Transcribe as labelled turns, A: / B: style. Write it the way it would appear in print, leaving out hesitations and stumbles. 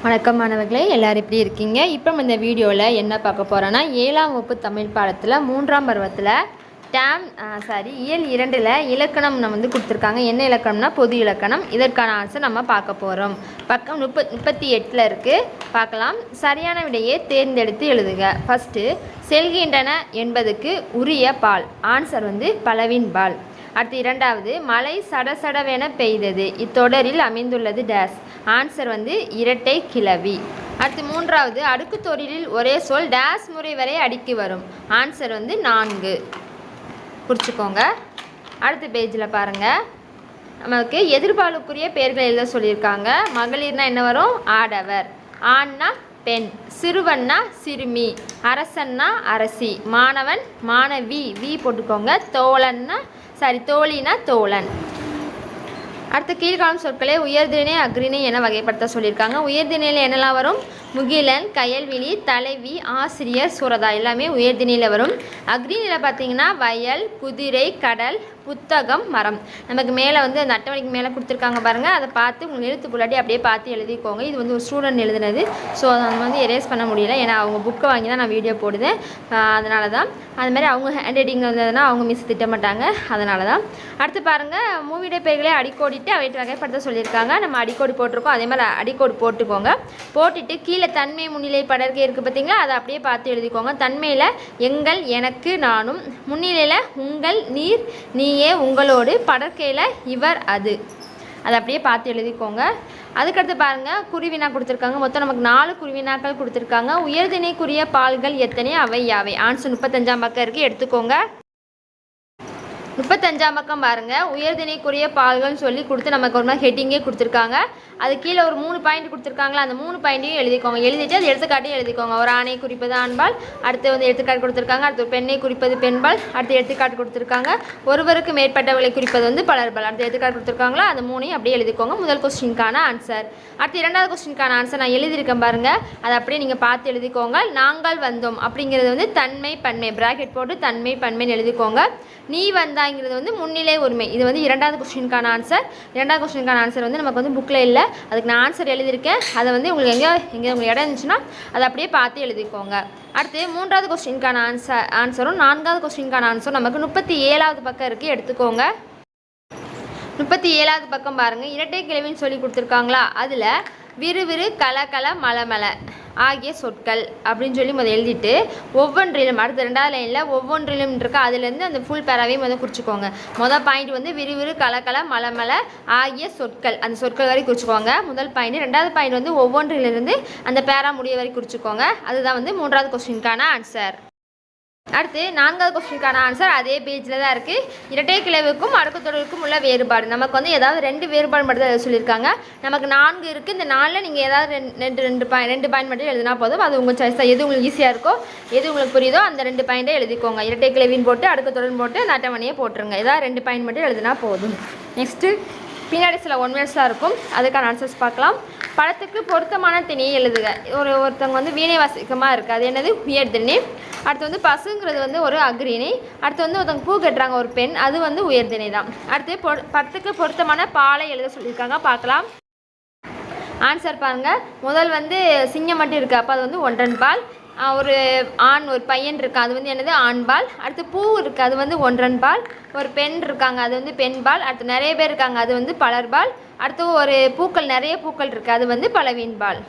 A: வணக்கம் மாணவர்களே, எல்லோரும் எப்படி இருக்கீங்க? இப்போ இந்த வீடியோவில் என்ன பார்க்க போகிறோன்னா, 7ஆம் வகுப்பு தமிழ் பாடத்தில் 3ஆம் பருவத்தில் இயல் 2ல் இலக்கணம் நம்ம கொடுத்துருக்காங்க. என்ன இலக்கணம்னா பொது இலக்கணம். இதற்கான ஆன்சர் நம்ம பார்க்க போகிறோம். பக்கம் 38 இருக்குது, பார்க்கலாம். சரியான விடையை தேர்ந்தெடுத்து எழுதுக. ஃபஸ்ட்டு, செல்கின்றன என்பதுக்கு உரிய பால். ஆன்சர் பலவின் பால். அடுத்து இரண்டாவது, மழை சடசடவென பெய்தது. இத்தொடரில் அமைந்துள்ளது டேஸ். ஆன்சர் இரட்டை கிளவி. அடுத்து மூன்றாவது, அடுக்குத்தொடரில் ஒரே சொல் டேஸ் முறை வரை அடுக்கி வரும். ஆன்சர் 4. குறிச்சிக்கோங்க. அடுத்த பேஜில் பாருங்கள், நமக்கு எதிர்பாலுக்குரிய பெயர்கள் எழுத சொல்லியிருக்காங்க. மகளிர்னா என்ன வரும்? ஆடவர். ஆண்னா பெண். சிறுவன்னா சிறுமி. அரசன்னா அரசி. மாணவன் மாணவி, வி போட்டுக்கோங்க. தோழினா தோழன். அடுத்த கீழ்காணும் சொற்களை உயர்திணை அக்ரிணை என வகைப்படுத்த சொல்லியிருக்காங்க. உயர்திணையில் என்னெல்லாம் வரும்? முகிலன், கயல்விழி, தலைவி, ஆசிரியர், சுரதா எல்லாமே உயர்திணையில் வரும். அக்ரிணையில் பார்த்தீங்கன்னா வயல், குதிரை, கடல், புத்தகம், மரம். நமக்கு மேலே அந்த அட்டவணைக்கு மேலே கொடுத்துருக்காங்க பாருங்கள். அதை பார்த்து உங்களுக்கு எழுத்துக்குள்ளாடி அப்படியே பார்த்து எழுதிக்கோங்க. இது ஒரு ஸ்டூடெண்ட் எழுதுனது. ஸோ அதை எரேஸ் பண்ண முடியல, ஏன்னா அவங்க புக்கை வாங்கி தான் நான் வீடியோ போடுதேன். அதனால தான். அதுமாதிரி அவங்க ஹேண்ட் ரைட்டிங் வந்ததுன்னா அவங்க மிஸ் திட்ட மாட்டாங்க, அதனால தான். அடுத்து பாருங்கள், மூவிட பெயர்களை அடிக்கோடிட்டு அவை வகைப்படுத்த சொல்லியிருக்காங்க. நம்ம அடிக்கோடு போட்டிருக்கோம், அதே மாதிரி அடிக்கோடு போட்டுக்கோங்க. போட்டுட்டு கீழே தன்மை முன்னிலை படர்க்கை இருக்குது பார்த்தீங்களா, அதை அப்படியே பார்த்து எழுதிக்கோங்க. தன்மையில் எங்கள், எனக்கு, நானும். முன்னிலையில் உங்கள், நீர், நீயே, உங்களோடு. படர்க்கையில் இவர், அது. அதை அப்படியே பார்த்து எழுதிக்கோங்க. அதுக்கடுத்து பாருங்கள், குருவினா கொடுத்துருக்காங்க. மொத்தம் நமக்கு 4 குருவினாக்கள் கொடுத்துருக்காங்க. உயர்திணைக்குரிய பால்கள் எத்தனை? அவை யாவை? ஆன்சர் 35ஆம் பக்கம் இருக்குது, எடுத்துக்கோங்க. 35ஆம் பக்கம் பாருங்கள், உயர்திணைக்குரிய பால்கள்னு சொல்லி கொடுத்து நமக்கு ஒரு மாதிரி ஹெட்டிங்கே கொடுத்துருக்காங்க. அது கீழே ஒரு 3 பாயிண்ட் கொடுத்துருக்காங்களா, அந்த 3 பாயிண்ட்டையும் எழுதிக்கோங்க. எழுதிட்டு அது எடுத்துக்காட்டையும் எழுதிக்கோங்க. ஒரு ஆணை குறிப்பது ஆண்பால், அடுத்து எடுத்துக்காட்டு கொடுத்துருக்காங்க. அடுத்து பெண்ணை குறிப்பது பெண்பால், அடுத்து எடுத்துக்காட்டு கொடுத்துருக்காங்க. ஒருவருக்கு மேற்பட்டவர்களை குறிப்பது பலர்பால். அடுத்து எடுத்துக்காட்டு கொடுத்துருக்காங்களா, அந்த 3ஐயும் அப்படியே எழுதிக்கோங்க. முதல் கொஸ்டினுக்கான ஆன்சர். அடுத்து 2வது கொஸ்டினுக்கான ஆன்சர் நான் எழுதியிருக்கேன் பாருங்கள், அதை அப்படியே நீங்கள் பார்த்து எழுதிக்கோங்க. நாங்கள் வந்தோம் அப்படிங்கிறது தன்மை பன்மை, பிராக்கெட் போட்டு தன்மை பன்மைன்னு எழுதிக்கோங்க. நீ வந்தாங்கிறது முன்னிலை உரிமை. இது 2வது கொஸ்டினுக்கான ஆன்சர். 2வது கொஸ்டினுக்கான ஆன்சர் நமக்கு புக்கில் இல்லை, அதுக்கு நான் ஆன்சர் எழுதியிருக்கேன். அதை உங்களுக்கு எங்கே உங்களுக்கு இடம் இருந்துச்சுன்னா அதை அப்படியே பார்த்து எழுதிக்கோங்க. அடுத்து 3வது கொஸ்டினுக்கான ஆன்சரும் 4வது கொஸ்டினுக்கான ஆன்சரும் நமக்கு 37வது பக்கம் இருக்குது, எடுத்துக்கோங்க. 37வது பக்கம் பாருங்கள், இரட்டை கிளவின்னு சொல்லி கொடுத்துருக்காங்களா, அதில் விறுவிறு, கலகல, மலமல ஆகிய சொற்கள் அப்படின்னு சொல்லி எழுதிட்டு ஒவ்வொன்றிலும் அடுத்த 2வது லைனில் ஒவ்வொன்றிலும் இருக்கா, அதுலேருந்து அந்த ஃபுல் பேராவையும் குறிச்சிக்கோங்க. மொதல் பாயிண்ட் விறுவிறு, கலகல, மலமல ஆகிய சொற்கள், அந்த சொற்கள் வரை குறிச்சிக்கோங்க. முதல் பாயிண்ட். 2வது பாயிண்ட் ஒவ்வொன்றிலிருந்து அந்த பேரா முடிய வரை குறிச்சிக்கோங்க. அதுதான் 3வது கொஸ்டினுக்கான ஆன்சர். அடுத்து 4வது கொஸ்டினுக்கான ஆன்சர் அதே பேஜில் தான் இருக்குது. இரட்டை கிளவுக்கும் அடுக்குத்தொடருக்கும் உள்ள வேறுபாடு. நமக்கு ஏதாவது 2 வேறுபாடு மட்டும் தான் சொல்லியிருக்காங்க. நமக்கு 4 இருக்குது. இந்த 4ல் நீங்கள் ஏதாவது ரெண்டு பாயிண்ட் மட்டும் எழுதினா போதும். அது உங்கள் சாய்ஸ் தான். எது உங்களுக்கு ஈஸியாக இருக்கோ, எது உங்களுக்கு புரியுதோ அந்த 2 பாயிண்ட்டை எழுதிக்கோங்க. இரட்டை கிளவின்னு போட்டு அடுக்குத்தொடர்னு போட்டு அந்த அட்டவணையை போட்டுருங்க. ஏதாவது 2 பாயிண்ட் மட்டும் எழுதினா போதும். நெக்ஸ்ட்டு பின்னாடி சில 1 வேர்ட்ஸ்லாம் இருக்கும், அதுக்கான ஆன்சர்ஸ் பார்க்கலாம். படத்துக்கு பொருத்தமான திணையை எழுதுக. ஒருத்தவங்க வீணை வாசிக்கமாக இருக்குது, அது என்னது? உயர்திணை. அடுத்து பசுங்கிறது ஒரு அக்ரிணை. அடுத்து ஒருத்தவங்க பூ கட்டுறாங்க, ஒரு பெண், அது உயர்திணை தான். அடுத்து படத்துக்கு பொருத்தமான பாலை எழுத சொல்லியிருக்காங்க, பார்க்கலாம். ஆன்சர் பாருங்கள். முதல் சிங்கம் மட்டும் இருக்குது, அப்போ அது ஒன்றன் பால். ஒரு ஆண், ஒரு பையன் இருக்கான், அது என்னது? ஆண்பால். அடுத்து பூ இருக்குது, அது ஒன்றன் பால். ஒரு பெண் இருக்காங்க, அது பெண்பால். அடுத்து நிறைய பேர் இருக்காங்க, அது பலர்பால். அடுத்து ஒரு பூக்கள், நிறைய பூக்கள் இருக்குது, அது பலவீன்பால்.